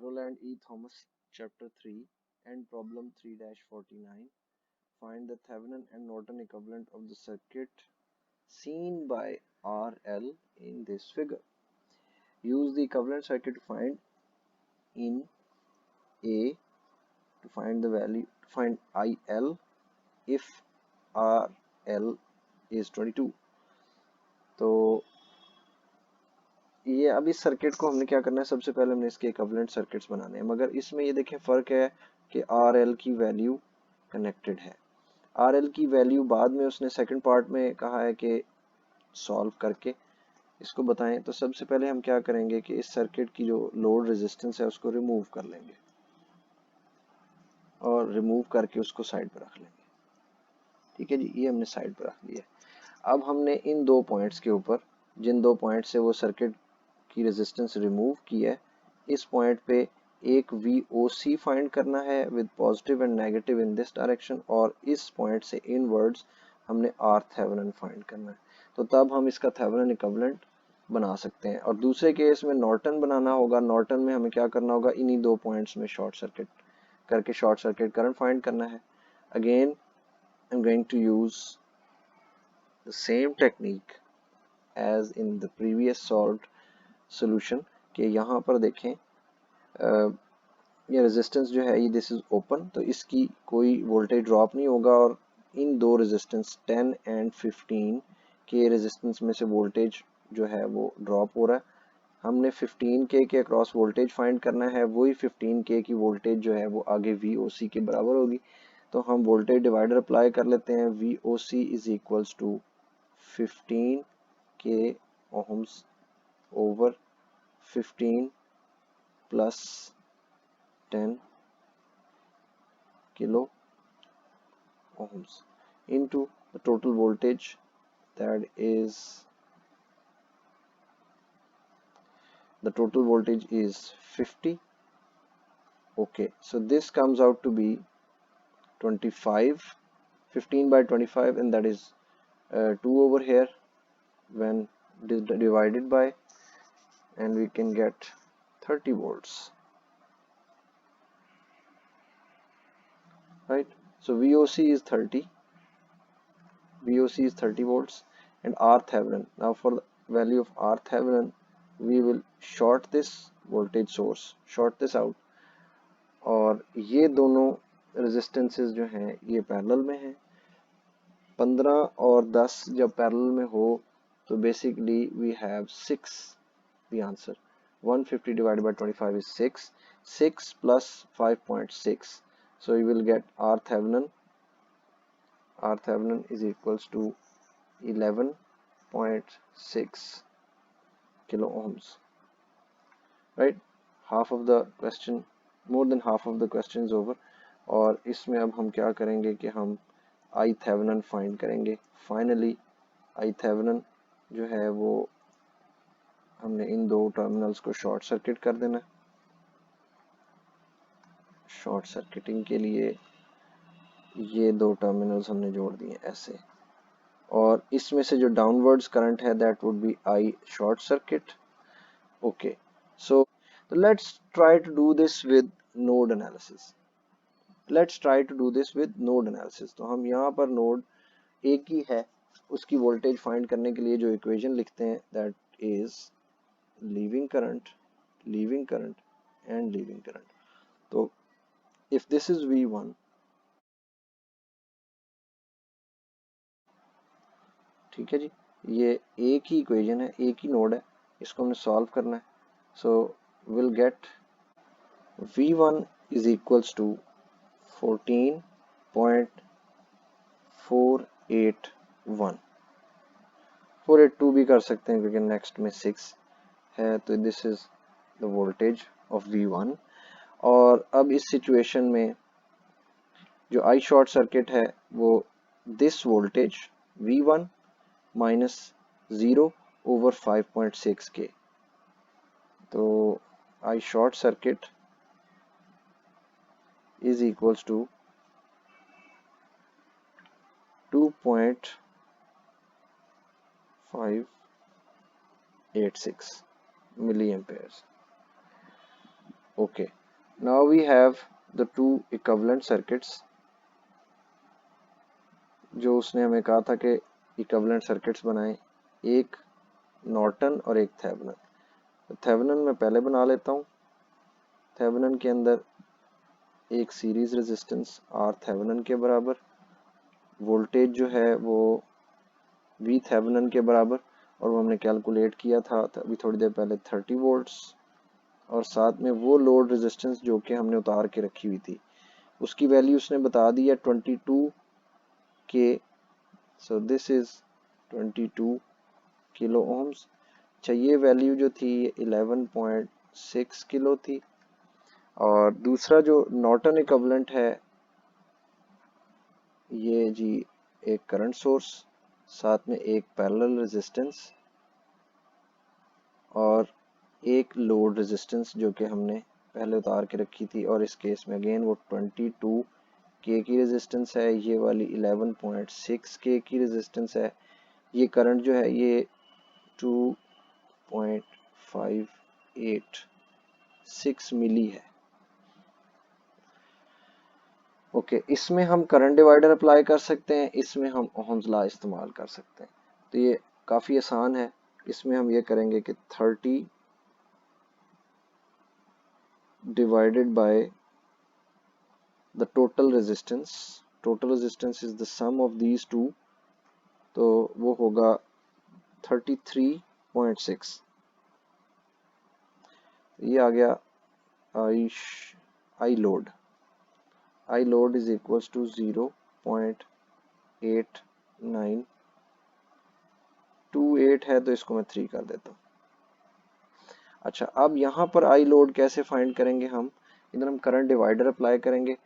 Roland E. Thomas, Chapter 3 and Problem 3-49. Find the Thevenin and Norton equivalent of the circuit seen by RL in this figure. Use the equivalent circuit to find in A to find the value, find IL if RL is 22. तो ये अब इस circuit को हमने क्या करना है, सबसे पहले हमने इसके इक्विवेलेंट सर्किट्स बनाने हैं, मगर इसमें ये देखें फ़र्क है कि RL की वैल्यू कनेक्टेड है। RL की वैल्यू बाद में उसने सेकंड पार्ट में कहा है कि सॉल्व करके इसको बताएं। तो सबसे पहले हम क्या करेंगे कि इस सर्किट की जो लोड रेजिस्टेंस है उसको रिमूव कर लेंगे और रिमूव करके उसको साइड पर रख लेंगे। ठीक है जी, ये हमने साइड पर रख लिया। अब हमने इन दो पॉइंट्स के ऊपर, जिन दो पॉइंट से वो सर्किट की रेजिस्टेंस रिमूव की है, इस पॉइंट पे एक VOC फाइंड करना है with positive and negative in this direction, और इस पॉइंट से इनवर्ड्स हमने R थेवेनिन फाइंड करना है। तो तब हम इसका थेवेनिन इक्विवेलेंट बना सकते हैं। और दूसरे केस में नॉर्टन बनाना होगा। नॉर्टन में हमें क्या करना होगा, इन्हीं दो पॉइंट्स में शॉर्ट सर्किट करके शॉर्ट सर्किट करंट फाइंड करना है। Again I am going to use the same technique as in the previous solved solution कि यहाँ पर देखें ये रेजिस्टेंस जो है ये दिस इज ओपन, तो इसकी कोई वोल्टेज ड्रॉप नहीं होगा, और इन दो रेजिस्टेंस 10 एंड 15 के रेजिस्टेंस में से वोल्टेज जो है वो ड्रॉप हो रहा है। हमने 15K के अक्रॉस वोल्टेज फाइंड करना है, वही 15K की वोल्टेज जो है वो आगे VOC के बराबर होगी। तो हम वोल्टेज डिवाइडर अप्लाई कर लेते हैं। VOC is equals to 15K ohms over 15 plus 10 kilo ohms into the total voltage, that is the total voltage is 50. Okay, so this comes out to be 25, 15 by 25, and that is 2 over here when divided by, and we can get 30 volts, right? So VOC is 30 volts, and R Thevenin. Now for the value of R Thevenin, we will short this voltage source, short this out, और ये दोनों resistances जो हैं ये parallel में हैं। 15 और 10 जब पैरेलल में हो तो basically we have 6 the answer. 150 divided by 25 is 6. 6 plus 5.6. So you will get R Thevenin. R Thevenin is equals to 11.6 kilo ohms. Right? Half of the question, more than half of the question is over. और इसमें अब हम क्या करेंगे कि हम I Thevenin find करेंगे। Finally I Thevenin जो है वो हमने इन दो टर्मिनल्स को शॉर्ट सर्किट कर देना। शॉर्ट सर्किटिंग के लिए ये दो टर्मिनल्स हमने जोड़ दिए ऐसे, और इसमें से जो डाउनवर्ड्स करंट है that would be I short circuit. Okay, so let's try to do this with node analysis. तो हम यहाँ पर नोड एक ही है, उसकी वोल्टेज फाइंड करने के लिए जो इक्वेशन लिखते हैं that is leaving current and leaving current. तो इफ दिस इज V1, ठीक है जी, ये एक ही इक्वेशन है, एक ही नोड है, इसको हमने सॉल्व करना है। So will get V1 is equals to 14.481। 482 भी कर सकते हैं क्योंकि नेक्स्ट में 6 है। तो this is the voltage of V1। और अब इस सिचुएशन में जो आई शॉर्ट सर्किट है वो this voltage V1 minus 0 over 5.6K। तो I short circuit is equals to 2.586 milli amperes. Okay, now we have the two equivalent circuits जो उसने हमें कहा था कि इक्विवेलेंट सर्किट्स बनाएं, एक नॉर्टन और एक थेवेनिन। तो थेवेनिन मैं पहले बना लेता हूँ। थेवेनिन के अंदर एक सीरीज रेजिस्टेंस आर थेवेनिन के बराबर, वोल्टेज जो है वो वी थेवेनिन के बराबर, और वो हमने कैलकुलेट किया था अभी थोड़ी देर पहले 30 वोल्ट्स, और साथ में वो लोड रेजिस्टेंस जो कि हमने उतार के रखी हुई थी उसकी वैल्यू उसने बता दी है 22 K. So this is 22 kilo ohms. चाहिए वैल्यू जो थी 11.6 किलो थी। और दूसरा जो नॉर्टन इक्विवेलेंट है ये जी एक करंट सोर्स, साथ में एक पैरेलल रेजिस्टेंस और एक लोड रेजिस्टेंस जो कि हमने पहले उतार के रखी थी, और इस केस में अगेन वो 22 के की रेजिस्टेंस है, ये वाली 11.6 के की रेजिस्टेंस है। ये करंट जो है ये 2.586 मिली है। ओके, इसमें हम करंट डिवाइडर अप्लाई कर सकते हैं, इसमें हम ओहम्स लॉ इस्तेमाल कर सकते हैं। तो ये काफ़ी आसान है। इसमें हम ये करेंगे कि 30 divided by the total resistance is the sum of these two, तो वो होगा 33.6। ये आ गया I load is equals to 0.8928 है, तो इसको मैं 3 कर देता हूँ। अच्छा, अब यहाँ पर आई लोड कैसे फाइंड करेंगे हम? इधर हम करंट डिवाइडर अप्लाई करेंगे।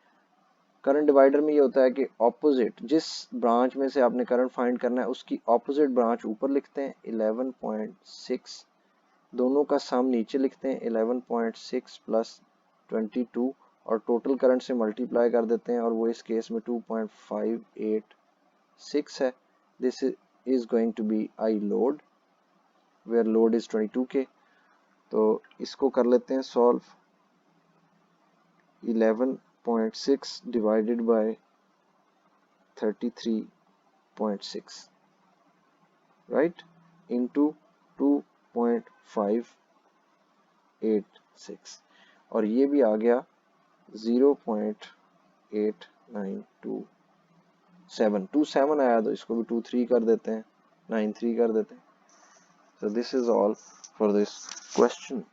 करंट डिवाइडर में ये होता है कि ऑपोजिट जिस ब्रांच में से आपने करंट फाइंड करना है उसकी ऑपोजिट ब्रांच ऊपर लिखते हैं 11.6, दोनों का सम नीचे लिखते हैं 11.6 प्लस 22, और टोटल करंट से मल्टीप्लाई कर देते हैं, और वो इस केस में 2.586 है। This is going to be I load where load is 22 K. तो इसको कर लेते हैं solve. 11.6 divided by 33.6 right into 2.586, और ये भी आ गया 0.8927 आया, तो इसको भी 23 कर देते हैं, 93 कर देते हैं। So this is all for this question.